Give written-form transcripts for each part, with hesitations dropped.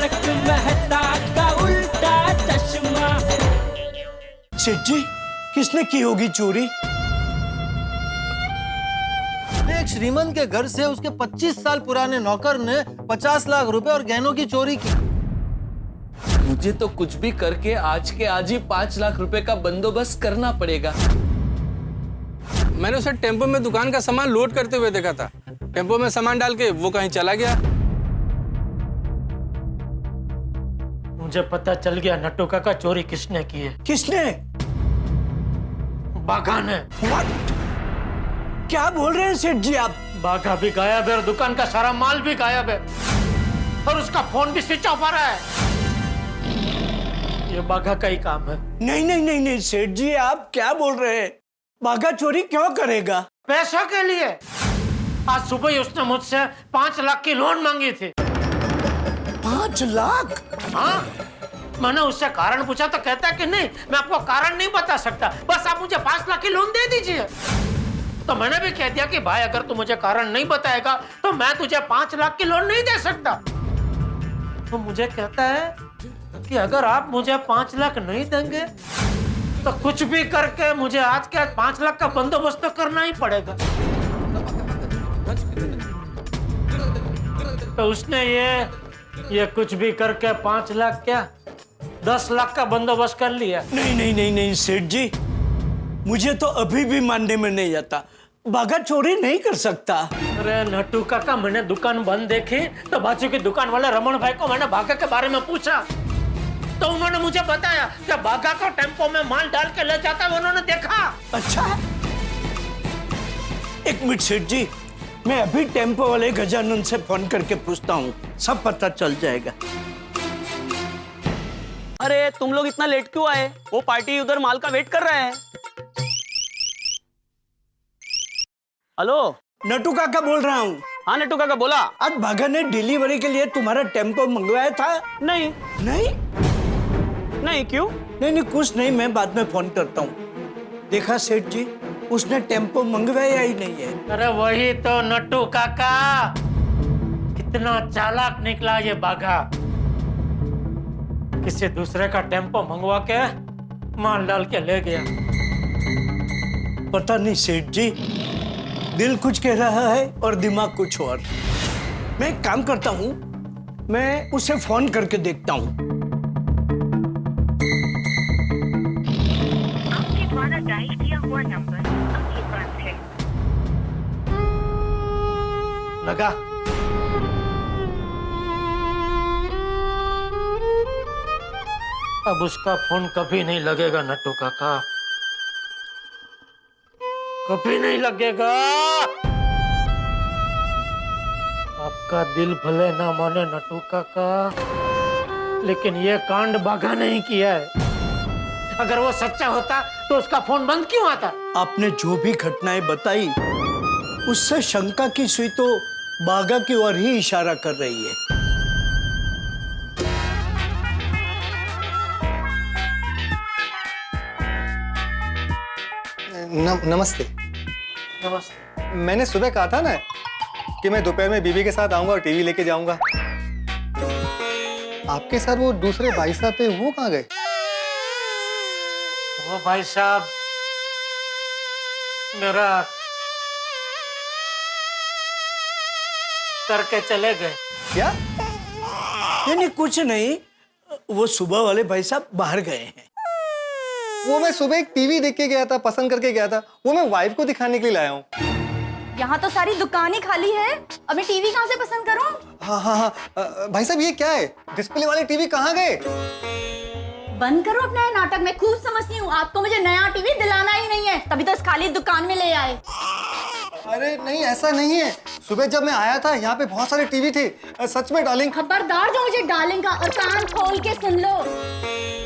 तारक मेहता का उल्टा चश्मा। सेठ जी, किसने की होगी चोरी? एक श्रीमंत के घर से उसके 25 साल पुराने नौकर ने 50 लाख रुपए और गहनों की चोरी की। मुझे तो कुछ भी करके आज के आज ही 5 लाख रुपए का बंदोबस्त करना पड़ेगा। मैंने उसे टेम्पो में दुकान का सामान लोड करते हुए देखा था। टेम्पो में सामान डाल के वो कहीं चला गया। मुझे पता चल गया नट्टू काका चोरी किसने की है। किसने? बाघा ने। क्या बोल रहे हैं सेठ जी आप? बाघा भी गायब है और दुकान का सारा माल भी गायब है और उसका फोन भी स्विच ऑफ आ रहा है। ये बाघा का ही काम है। नहीं नहीं नहीं नहीं सेठ जी, आप क्या बोल रहे हैं? बाघा चोरी क्यों करेगा? पैसों के लिए। आज सुबह ही उसने मुझसे 5 लाख की लोन मांगी थी। 5 लाख? हाँ, मैंने उससे कारण पूछा तो कहता है कि नहीं, मैं आपको कारण नहीं बता सकता, बस आप मुझे 5 लाख की लोन दे दीजिए। तो मैंने भी कह दिया कि भाई अगर तू मुझे कारण नहीं बताएगा तो मैं तुझे 5 लाख की लोन नहीं दे सकता। तो मुझे कहता है कि अगर आप मुझे 5 लाख नहीं देंगे तो कुछ भी करके मुझे आज के आज 5 लाख का बंदोबस्त तो करना ही पड़ेगा। तो उसने ये कुछ भी करके 5 लाख क्या 10 लाख का बंदोबस्त कर लिया। नहीं नहीं नहीं नहीं सेठ जी, मुझे तो अभी भी मानने में नहीं आता। बाघा चोरी नहीं कर सकता। अरे नट्टू काका, मैंने दुकान बंद देखी तो बाजू की दुकान वाले रमन भाई को मैंने बाघा के बारे में पूछा तो उन्होंने मुझे बताया कि बाघा को टेम्पो में माल डाल के ले जाता है, उन्होंने देखा। अच्छा, एक मिनट सेठ जी, मैं अभी टेम्पो वाले गजानन से फोन करके पूछता हूँ, सब पता चल जाएगा। अरे तुम लोग इतना लेट क्यों आए? वो पार्टी उधर माल का वेट कर रहा है। हेलो, नट्टू काका बोल रहा हूँ। हाँ नट्टू काका बोला। आज बाघा ने डिलीवरी के लिए तुम्हारा टेम्पो मंगवाया था? नहीं नहीं नहीं, क्यों? नहीं नहीं कुछ नहीं, मैं बाद में फोन करता हूँ। देखा सेठ जी, उसने टेम्पो मंगवाया ही नहीं है। अरे वही तो नट्टू काका, कितना चालाक निकला ये बाघा। किसी दूसरे का टेम्पो मंगवा के माल डाल के ले गया। पता नहीं सेठ जी, दिल कुछ कह रहा है और दिमाग कुछ और। मैं एक काम करता हूँ, मैं उसे फोन करके देखता हूँ। आपके द्वारा डायल किया हुआ नंबर अभी बंद है। लगा। अब उसका फोन कभी नहीं लगेगा नट्टू काका, कभी नहीं लगेगा। आपका दिल भले ना माने नट्टू काका, लेकिन ये कांड बाघा नहीं किया है। अगर वो सच्चा होता तो उसका फोन बंद क्यों आता? आपने जो भी घटनाएं बताई उससे शंका की सुई तो बाघा की ओर ही इशारा कर रही है। नमस्ते। नमस्ते। मैंने सुबह कहा था ना कि मैं दोपहर में बीवी के साथ आऊंगा और टीवी लेके जाऊंगा। आपके साथ वो दूसरे भाई साहब थे, वो कहाँ गए? वो भाई साहब मेरा करके चले गए। क्या? नहीं कुछ नहीं, वो सुबह वाले भाई साहब बाहर गए हैं। वो मैं सुबह एक टीवी देख के गया था, पसंद करके गया था, वो मैं वाइफ को दिखाने के लिए लाया हूँ। यहाँ तो सारी दुकान ही खाली है, अब मैं टीवी कहाँ से पसंद करूँ? हाँ हाँ हाँ, भाई साहब ये क्या है? डिस्प्ले वाले टीवी कहाँ गए? बंद करो अपना ये नाटक, मैं खूब समझती हूँ, आपको मुझे नया टीवी दिलाना ही नहीं है, तभी तो इस खाली दुकान में ले आए। अरे नहीं, ऐसा नहीं है। सुबह जब मैं आया था यहाँ पे बहुत सारे टीवी थे। सच में डार्लिंग। खबरदार जो मुझे डालेगा, और कान खोल के सुन लो,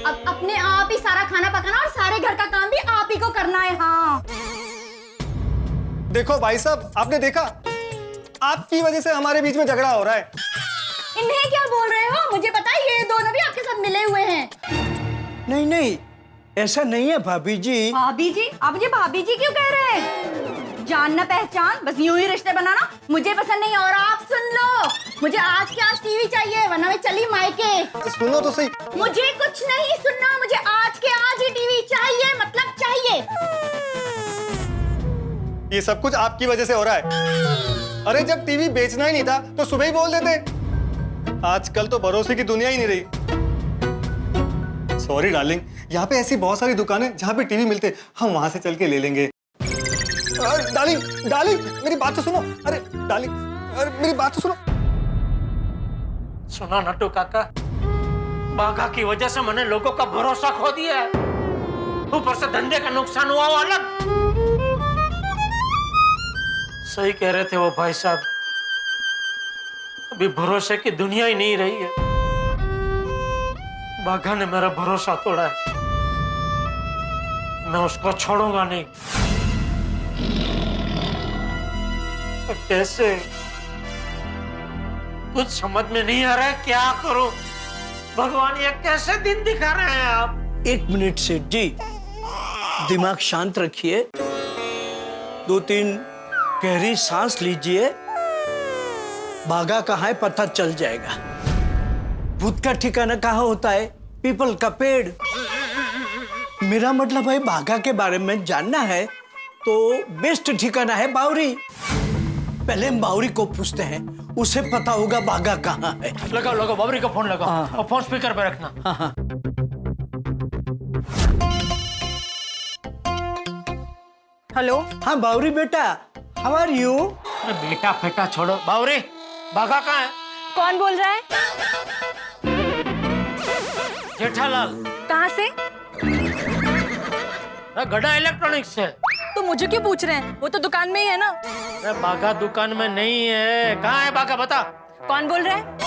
अब अपने आप ही सारा खाना पकाना और सारे घर का काम भी आप ही को करना है। हाँ देखो भाई साहब, आपने देखा, आपकी वजह से हमारे बीच में झगड़ा हो रहा है। इन्हें क्या बोल रहे हो? मुझे पता है ये दोनों भी आपके साथ मिले हुए हैं। नहीं नहीं, ऐसा नहीं है भाभी जी। भाभी जी? आप मुझे भाभी जी क्यों कह रहे हैं? जान ना पहचान, बस यूं ही रिश्ते बनाना मुझे पसंद नहीं। और आप सुन लो, मुझे आज के आज टीवी चाहिए वरना मैं चली मायके। सुनो तो सही। मुझे कुछ नहीं सुनना, मुझे आज के आज ही टीवी चाहिए, मतलब चाहिए। ये सब कुछ आपकी वजह से हो रहा है। अरे जब टीवी बेचना ही नहीं था तो सुबह ही बोल देते। आजकल तो भरोसे की दुनिया ही नहीं रही। सॉरी डार्लिंग, यहाँ पे ऐसी बहुत सारी दुकानें जहाँ पे टीवी मिलते, हम वहां से चल के ले लेंगे। डार्लिंग डार्लिंग मेरी बात तो सुनो। अरे डार्लिंग, अरे मेरी बात तो सुनो। सुना नट्टू काका, बाघा की वजह से मैंने लोगों का भरोसा खो दिया है, ऊपर से धंधे का नुकसान हुआ वो अलग। सही कह रहे थे वो भाई साहब, अभी भरोसे की दुनिया ही नहीं रही है। बाघा ने मेरा भरोसा तोड़ा है, मैं उसको छोड़ूंगा नहीं। तो कैसे, कुछ समझ में नहीं आ रहा है, क्या करूं? भगवान ये कैसे दिन दिखा रहे हैं आप? 1 मिनट सेठ जी, दिमाग शांत रखिए, 2-3 गहरी सांस लीजिए, बाघा कहाँ है पता चल जाएगा। भूत का ठिकाना कहाँ होता है? पीपल का पेड़। मेरा मतलब है बाघा के बारे में जानना है तो बेस्ट ठिकाना है बावरी। पहले हम बावरी को पूछते हैं, उसे पता होगा बाघा कहाँ है। लगाओ लगाओ, बावरी का फोन लगाओ। हाँ। और फोन स्पीकर पे रखना। हाँ। हेलो। हाँ बावरी बेटा, हाउ आर यू? अरे बेटा फेटा छोड़ो, बावरी बाघा कहाँ है? कौन बोल रहा है? जेठालाल। कहाँ से? गड़ा इलेक्ट्रॉनिक्स से। तो मुझे क्यों पूछ रहे हैं? वो तो दुकान में ही है ना। अरे बाघा दुकान में नहीं है। कहाँ है बाघा, बता। कौन बोल रहा है?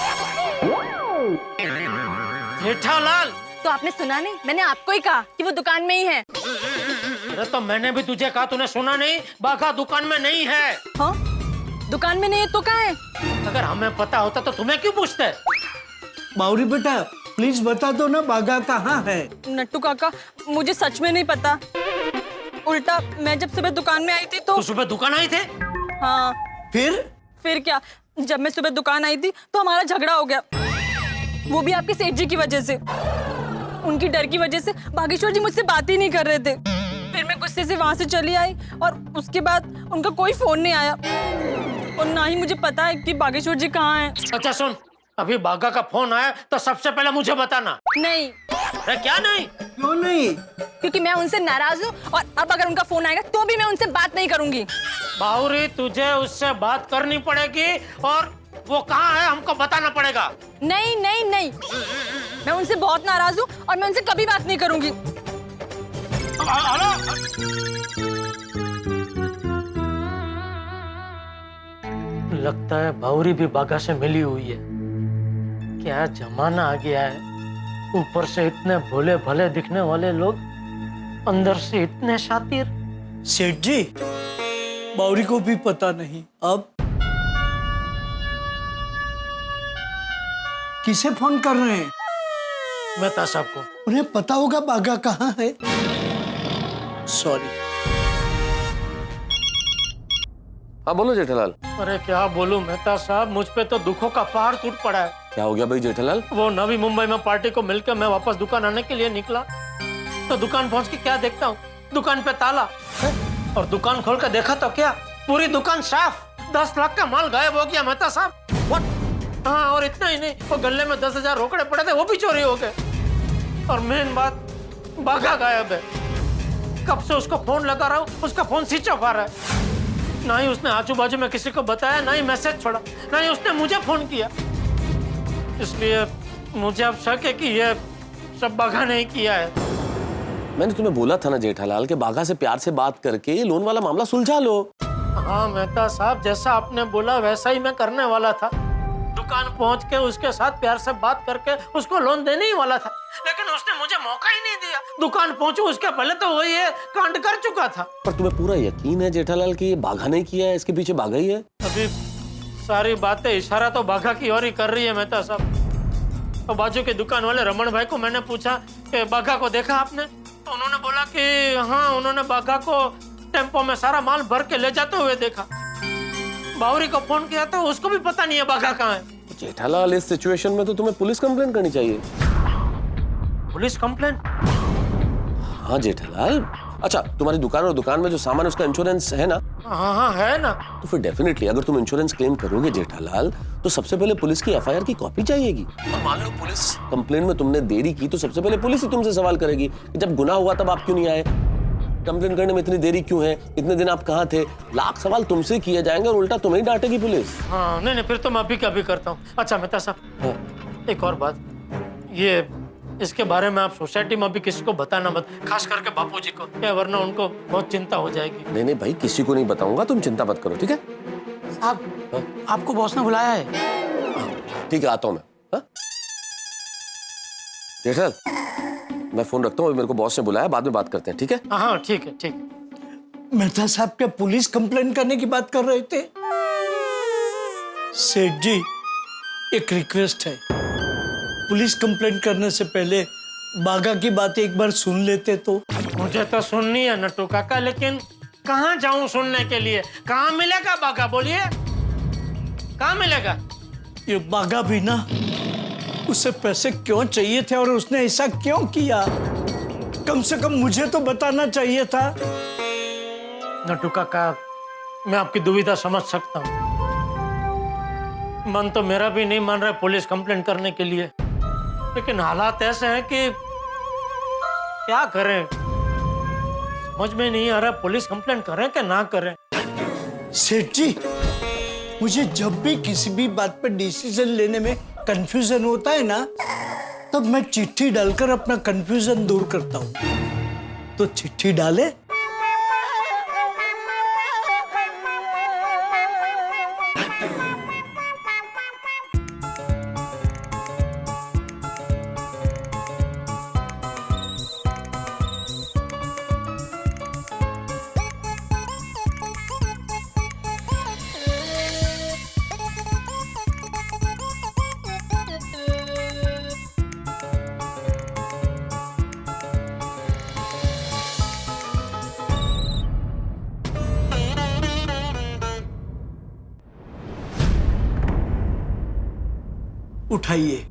जेठालाल। तो आपने सुना नहीं? मैंने आपको ही कहा कि वो दुकान में ही है। अरे तो मैंने भी तुझे कहा, तूने सुना नहीं? बाघा दुकान में नहीं है। हाँ? दुकान में नहीं है तो कहाँ है? अगर हमें पता होता तो तुम्हें क्यों पूछते? बावरी बेटा प्लीज बता दो ना, बाघा कहाँ है? नट्टू काका, मुझे सच में नहीं पता। उल्टा मैं जब सुबह दुकान में आई थी तो सुबह दुकान आई थे? हाँ। फिर क्या, जब मैं सुबह दुकान आई थी तो हमारा झगड़ा हो गया, वो भी आपके सेठ जी की वजह से। उनकी डर की वजह से बागेश्वर जी मुझसे बात ही नहीं कर रहे थे। फिर मैं गुस्से से वहां से चली आई और उसके बाद उनका कोई फोन नहीं आया और ना ही मुझे पता है कि बागेश्वर जी कहाँ हैं। अच्छा सुन, अभी बाघा का फोन आया तो सबसे पहले मुझे बताना। नहीं। अरे क्या नहीं? क्यों नहीं? क्योंकि मैं उनसे नाराज हूँ और अब अगर उनका फोन आएगा तो भी मैं उनसे बात नहीं करूंगी। बाहुरी, तुझे उससे बात करनी पड़ेगी और वो कहाँ है हमको बताना पड़ेगा। नहीं नहीं नहीं, मैं उनसे बहुत नाराज हूँ और मैं उनसे कभी बात नहीं करूंगी। हेलो, लगता है बाहुरी भी बाघा से मिली हुई है। क्या जमाना आ गया है, ऊपर से इतने भोले भले दिखने वाले लोग, अंदर से इतने शातिर। सेठ जी, बावरी को भी पता नहीं। अब किसे फोन कर रहे हैं? मेहता साहब को। उन्हें पता होगा बाघा कहाँ है। सॉरी। हाँ बोलो जेठालाल। अरे क्या बोलूं मेहता साहब, मुझ पे तो दुखों का पहाड़ टूट पड़ा है। क्या हो गया भाई जेठालाल? वो नवी मुंबई में पार्टी को मिलकर मैं वापस दुकान आने के लिए निकला तो दुकान पहुंच के क्या देखता हूँ, दुकान पे ताला है? और दुकान खोल कर देखा तो क्या, पूरी दुकान साफ। 10 लाख का माल गायब हो गया मेहता साहब। व्हाट? हाँ, और इतना ही नहीं, वो गले में 10,000 रोकड़े पड़े थे, वो भी चोरी हो गए। और मेन बात, बाघा गायब है। कब से उसको फोन लगा रहा हूँ, उसका फोन स्विच ऑफ आ रहा है। ना ही उसने आजू बाजू में किसी को बताया, ना ही मैसेज छोड़ा, ना ही उसने मुझे फोन किया। इसलिए मुझे अब शक है कि ये सब बाघा ने किया है। मैंने तुम्हें बोला था ना जेठालाल कि बाघा से प्यार से बात करके ये लोन वाला मामला सुलझा लो। हाँ मेहता साहब, जैसा आपने बोला वैसा ही मैं करने वाला था। दुकान पहुंच के उसके साथ प्यार से बात करके उसको लोन देने ही वाला था, लेकिन उसने मुझे मौका ही नहीं दिया। दुकान पहुंचूं उसके पहले तो वो ये कांड कर चुका था। पर तुम्हें पूरा यकीन है जेठालाल कि ये बाघा ने किया है, इसके पीछे बाघा ही है? अभी सारी बातें इशारा तो बाघा की ओर ही कर रही है मेहता साहब। और बाजू के दुकान वाले रमन भाई को मैंने पूछा कि बाघा को देखा आपने, तो उन्होंने बोला कि हाँ, उन्होंने बाघा को टेम्पो में सारा माल भर के ले जाते हुए देखा। बावरी को फोन किया तो उसको भी पता नहीं है बाघा कहाँ है। जेठालाल, इस सिचुएशन में तो तुम्हें पुलिस कंप्लेंट करनी चाहिए। Police complaint? हाँ जेठालाल, अच्छा तुम्हारी दुकान और दुकान में जो सामान है उसका इंश्योरेंस है ना? हाँ है ना। तो फिर डेफिनेटली अगर तुम इंश्योरेंस क्लेम करोगे जेठालाल, तो सबसे पहले पुलिस की एफआईआर की कॉपी चाहिएगी। और मान लो पुलिस कंप्लेंट में तुमने देरी की, तो सबसे पहले पुलिस ही तुमसे सवाल करेगी कि जब गुनाह हुआ तब आप क्यों नहीं आए, कंप्लेंट करने में इतनी देरी क्यों है, इतने दिन आप कहाँ थे। लाख सवाल तुमसे किए जाएंगे और उल्टा तुम्हें ही डांटेगी पुलिस। हाँ नहीं फिर तो मैं अभी क्या भी करता हूँ। अच्छा मेहता साहब, एक और बात, ये इसके बारे में आप सोसाइटी में अभी किसी को बताना मत, खास करके बापूजी को, या वरना उनको बहुत चिंता हो जाएगी। नहीं भाई, किसी को नहीं बताऊंगा, तुम चिंता मत करो, ठीक है? साहब आपको बॉस ने बुलाया है। ठीक है, आता हूं मैं। जेठल, मैं फोन रखता हूँ, मेरे को बॉस ने बुलाया, बाद में बात करते हैं, ठीक है? हाँ ठीक है ठीक। मेहता साहब क्या पुलिस कंप्लेंट करने की बात कर रहे थे? सेठ जी, एक रिक्वेस्ट है, पुलिस कंप्लेंट करने से पहले बागा की बातें एक बार सुन लेते तो। मुझे तो सुननी है नट्टू काका, लेकिन कहाँ जाऊं सुनने के लिए? कहाँ मिलेगा बागा, बोलिए कहाँ मिलेगा? ये बागा भी ना, उसे पैसे क्यों चाहिए थे और उसने ऐसा क्यों किया, कम से कम मुझे तो बताना चाहिए था। नट्टू काका, मैं आपकी दुविधा समझ सकता हूँ। मन तो मेरा भी नहीं मान रहा पुलिस कंप्लेंट करने के लिए, लेकिन हालात ऐसे हैं कि क्या करें, समझ में नहीं आ रहा पुलिस कंप्लेंट करें कि ना करें। सेठ जी, मुझे जब भी किसी भी बात पर डिसीजन लेने में कंफ्यूजन होता है ना, तब मैं चिट्ठी डालकर अपना कंफ्यूजन दूर करता हूँ। तो चिट्ठी डाले। उठाइए।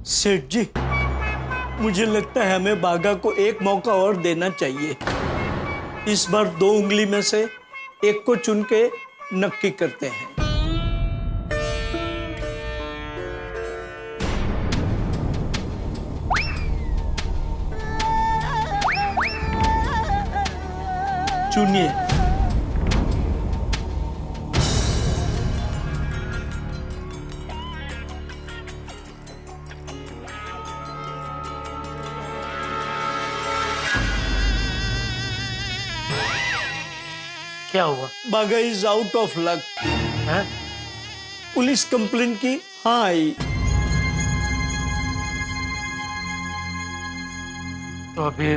सेठ जी, मुझे लगता है हमें बागा को एक मौका और देना चाहिए। इस बार 2 उंगली में से एक को चुन के नक्की करते हैं। चुनिए। क्या हुआ? बागा is out of luck. Police complaint की हाँ आई। तो अभी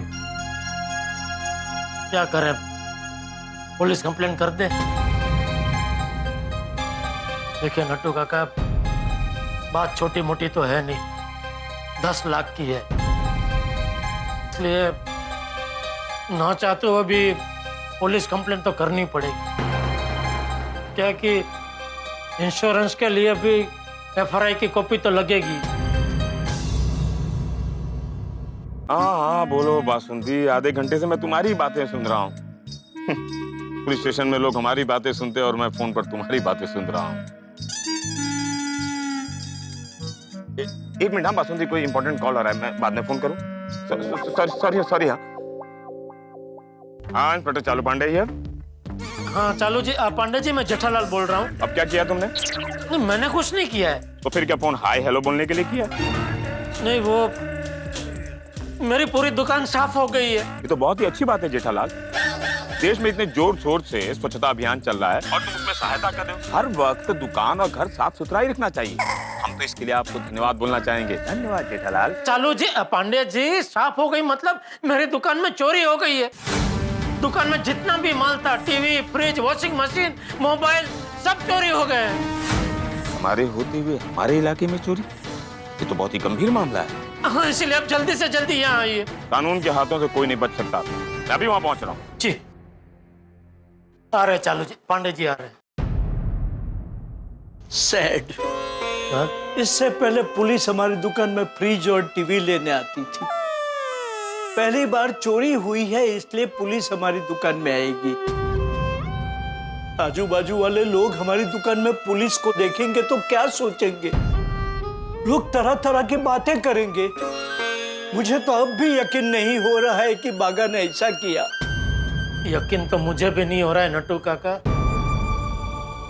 क्या करें, पुलिस कंप्लेंट कर दे? देखिए नट्टू काका, बात छोटी मोटी तो है नहीं, 10 लाख की है, इसलिए ना चाहते हुए भी पुलिस कंप्लेंट तो करनी पड़ेगी। क्या कि इंश्योरेंस के लिए भी एफआरआई की कॉपी तो लगेगी। हाँ बोलो बासुंती, आधे घंटे से मैं तुम्हारी बातें सुन रहा हूँ। पुलिस स्टेशन में लोग हमारी बातें सुनते हैं और मैं फोन पर तुम्हारी बातें सुन रहा हूँ। एक मिनट, हाँ बासुंती, कोई इंपॉर्टेंट कॉल आ रहा है, मैं बाद में फोन करूँ? सॉरी। हाँ इंस्पेक्टर चालू पांडे है। हाँ चालू जी, पांडे जी, मैं जेठालाल बोल रहा हूँ। अब क्या किया तुमने? नहीं, मैंने कुछ नहीं किया है। तो फिर क्या फोन हाय हेलो बोलने के लिए किया? नहीं, वो मेरी पूरी दुकान साफ हो गई है। ये तो बहुत ही अच्छी बात है जेठालाल। देश में इतने जोर शोर से स्वच्छता अभियान चल रहा है और तुम उसमें सहायता कर रहे हो। हर वक्त दुकान और घर साफ सुथरा ही रखना चाहिए। हम तो इसके लिए आपको धन्यवाद बोलना चाहेंगे। धन्यवाद जेठालाल। चालू जी, पांडे जी, साफ हो गई मतलब मेरी दुकान में चोरी हो गई है। दुकान में जितना भी माल था, TV, fridge, washing machine, mobile, सब चोरी हो गए हैं। हमारे होते हुए हमारे इलाके में चोरी, ये तो बहुत ही गंभीर मामला है। हाँ, इसलिए आप जल्दी से जल्दी यहाँ आइए। कानून के हाथों से कोई नहीं बच सकता। मैं अभी वहां पहुंच रहा हूँ। जी आ रहे चालू जी, पांडे जी आ रहे। सैड। हाँ? इससे पहले पुलिस हमारी दुकान में फ्रिज और टीवी लेने आती थी। पहली बार चोरी हुई है इसलिए पुलिस हमारी दुकान में आएगी। आजू बाजू वाले लोग हमारी दुकान में पुलिस को देखेंगे तो क्या सोचेंगे? लोग तरह तरह की बातें करेंगे। मुझे तो अब भी यकीन नहीं हो रहा है कि बागा ने ऐसा किया। यकीन तो मुझे भी नहीं हो रहा है नट्टू काका।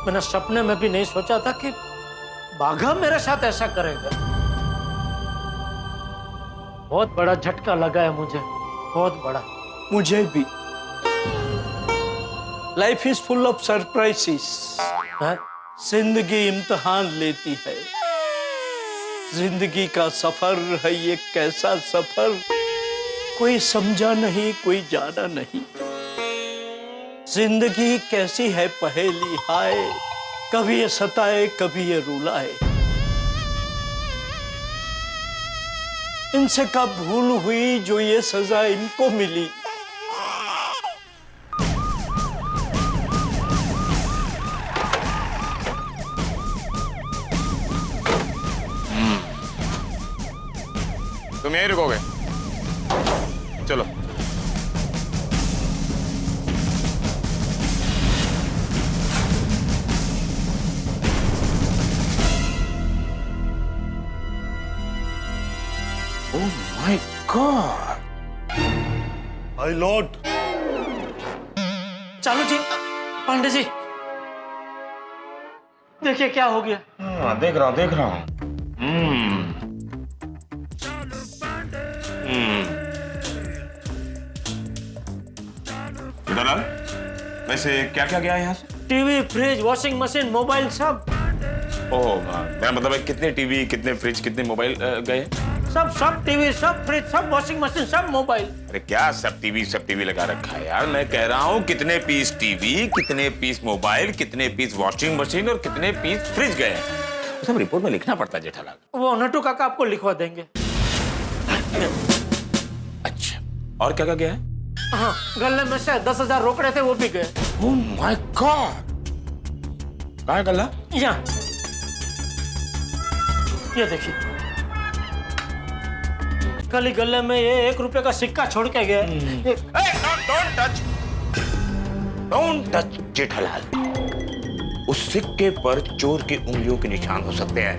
मैंने सपने में भी नहीं सोचा था कि बाघा मेरे साथ ऐसा करेगा। बहुत बड़ा झटका लगा है मुझे, बहुत बड़ा। मुझे भी। Life is full of surprises. जिंदगी इम्तिहान लेती है। जिंदगी का सफर है ये कैसा सफर, कोई समझा नहीं, कोई जाना नहीं। जिंदगी कैसी है पहेली, हाय, कभी ये सताए कभी ये रुलाए। इनसे कब भूल हुई जो ये सजा इनको मिली। तुम यहीं रुकोगे? चलो। Oh my God! My lord! चालू जी, पांडे जी, देखिए क्या हो गया। हाँ, देख रहा हूँ। जेठालाल, वैसे क्या क्या गया है यहाँ से? TV, fridge, washing machine, mobile, सब। ओह, मेरा मतलब है कितने टीवी, कितने फ्रिज, कितने मोबाइल गए? सब टीवी, सब फ्रिज, सब वॉशिंग मशीन, सब मोबाइल। अरे क्या सब टीवी लगा रखा है यार? मैं कह रहा हूँ कितने पीस टीवी, कितने पीस मोबाइल, कितने पीस वॉशिंग मशीन और कितने पीस फ्रिज गए? सब रिपोर्ट में लिखना पड़ता है जेठालाल। वो नट्टू काका आपको लिखवा देंगे। अच्छा, और क्या क्या गया है? हाँ, गले में से 10,000 रोकड़े थे, वो भी गए। Oh my God! कहाँ है गल्ला? यहाँ, ये देखिए, कल ही गले में ये 1 रुपए का सिक्का छोड़ के गए। Don't touch Jethalal. उस सिक्के पर चोर की उंगलियों के निशान हो सकते हैं।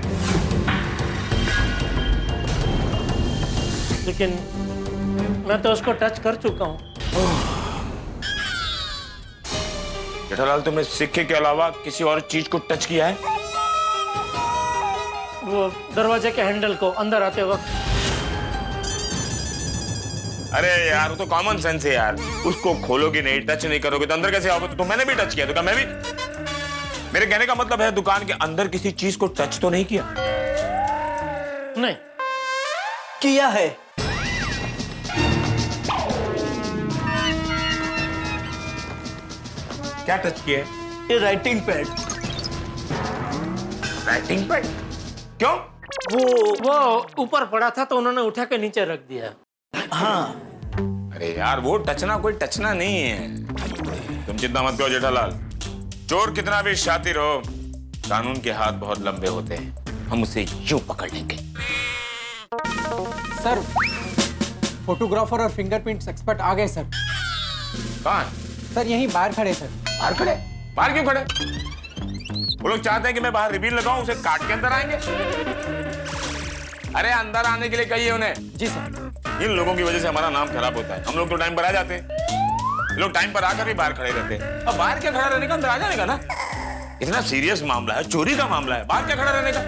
लेकिन मैं तो उसको टच कर चुका हूँ। जेठालाल, तुमने सिक्के के अलावा किसी और चीज को टच किया है? वो दरवाजे के हैंडल को अंदर आते वक्त। अरे यार, वो तो कॉमन सेंस है यार। उसको खोलोगे नहीं, टच नहीं करोगे तो अंदर कैसे आओगे? तो मैंने भी टच किया, तो क्या मैं भी? मेरे कहने का मतलब है दुकान के अंदर किसी चीज को टच तो नहीं किया? नहीं किया है। क्या टच किया है? ये राइटिंग पैड। Writing pad? क्यों? वो ऊपर पड़ा था तो उन्होंने उठा के नीचे रख दिया। हाँ। अरे यार, वो टचना कोई टचना नहीं है। तुम चिंता मत करो जेठालाल। चोर कितना भी शातिर हो, कानून के हाथ बहुत लंबे होते हैं। हम उसे यूं पकड़ लेंगे। सर, फोटोग्राफर और फिंगरप्रिंट्स एक्सपर्ट आ गए सर। कहाँ? सर यहीं बाहर खड़े सर। बाहर खड़े? बाहर क्यों खड़े? वो लोग चाहते हैं कि मैं बाहर रिबीन लगाऊं, उसे काट के अंदर आएंगे। अरे अंदर आने के लिए कहिए उन्हें। जी सर। इन लोगों की वजह से हमारा नाम खराब होता है। हम लोग तो टाइम पर आ जाते हैं, ये लोग टाइम पर आकर भी बाहर खड़े रहते हैं। अब बाहर क्या खड़ा रहने का, अंदर आ जाने का ना। इतना सीरियस मामला है, चोरी का मामला है, बाहर क्या खड़ा रहने का?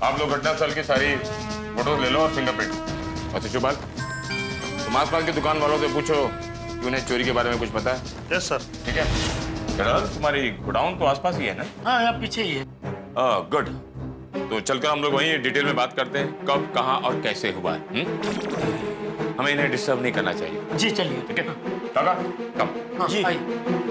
आप लोग घटनास्थल की सारी फोटोज ले लो और फिंगरप्रिंट। और शिशुपाल, तुम आसपास की दुकान वालों से पूछो कि उन्हें चोरी के बारे में कुछ पता है। Yes sir. ठीक है, जेठालाल तुम्हारी गोडाउन तो आसपास ही है ना? हाँ यहाँ पीछे ही है। गुड। तो चलकर हम लोग वहीं डिटेल में बात करते हैं कब कहाँ और कैसे हुआ है। हमें इन्हें डिस्टर्ब नहीं करना चाहिए। जी चलिए। ठीक है काका कम। हाँ, जी। आइए।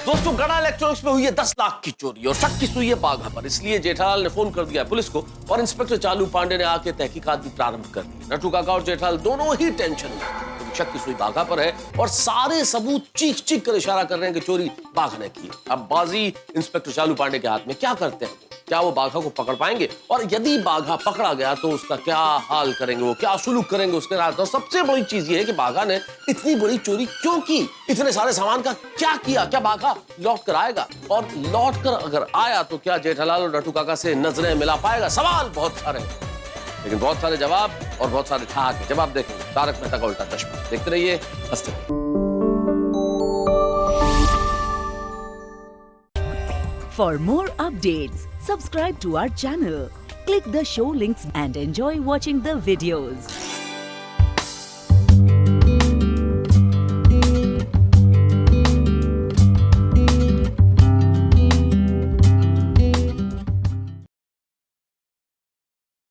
दोस्तों, गड़ा इलेक्ट्रॉनिक्स में हुई है 10 लाख की चोरी और शक की सुई है बाघा पर। इसलिए जेठालाल ने फोन कर दिया पुलिस को और इंस्पेक्टर चालू पांडे ने आके तहकीकात भी प्रारंभ कर दी। नटू काका और जेठालाल दोनों ही टेंशन में, क्योंकि शक की सुई बाघा पर है और सारे सबूत चीख चीख कर इशारा कर रहे हैं कि चोरी बाघा ने की। अब बाजी इंस्पेक्टर चालू पांडे के हाथ में। क्या करते हैं, क्या वो बाघा को पकड़ पाएंगे? और यदि बाघा पकड़ा गया तो उसका क्या हाल करेंगे, वो क्या सुलूक करेंगे उसके साथ? और सबसे बड़ी चीज ये है कि बाघा ने इतनी बड़ी चोरी क्यों की, इतने सारे सामान का क्या किया? क्या बाघा लौट कर आएगा? और लौट कर अगर आया तो क्या जेठालाल और नटू काका से नजरें मिला पाएगा? सवाल बहुत सारे हैं, लेकिन बहुत सारे जवाब और बहुत सारे ठहाके। जवाब देखेंगे तारक मेहता का उल्टा चश्मा। देखते रहिए, हंसते रहिए। For more updates, subscribe to our channel, click the show links and enjoy watching the videos.